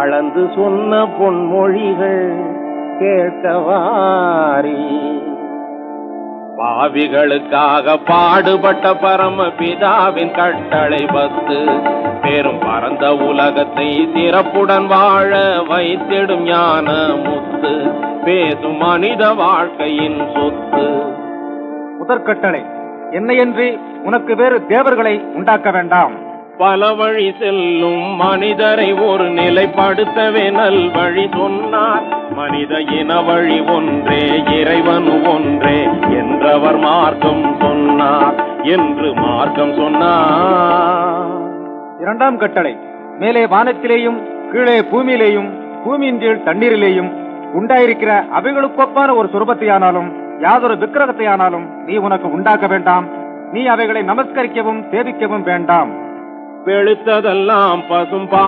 அளந்து சொன்ன பொன்மொழிகள் கேட்கவாரி. பாவிகளுக்காக பாடுபட்ட பரம பிதாவின் கட்டளை 10 பெரும் பரந்த உலகத்தை சிறப்புடன் வாழ வைத்திடும் ஞான முத்து பேசும் மனித வாழ்க்கையின் சொத்து. முதற்கட்டளை, என்னையன்றி உனக்கு வேறு தேவர்களை உண்டாக்க வேண்டாம். பல வழி செல்லும் மனிதரை ஒரு நிலைப்படுத்தவே நல் வழி சொன்னார். மனித இன வழி ஒன்றே, இறைவன் ஒன்றே என்றவர் மார்க்கம் சொன்னார் என்று மார்க்கம் சொன்னார். இரண்டாம் கட்டளை, மேலே வானத்திலேயும் கீழே பூமியிலேயும் பூமியின் கீழ் தண்ணீரிலேயும் உண்டாயிருக்கிற அவைகளுக்கொப்பான ஒரு சுரூபத்தையானாலும் யாதொரு விக்கிரகத்தையானாலும் நீ உனக்கு உண்டாக்க வேண்டாம். நீ அவைகளை நமஸ்கரிக்கவும் சேவிக்கவும் வேண்டாம். வெளுத்ததெல்லாம் பசும்பா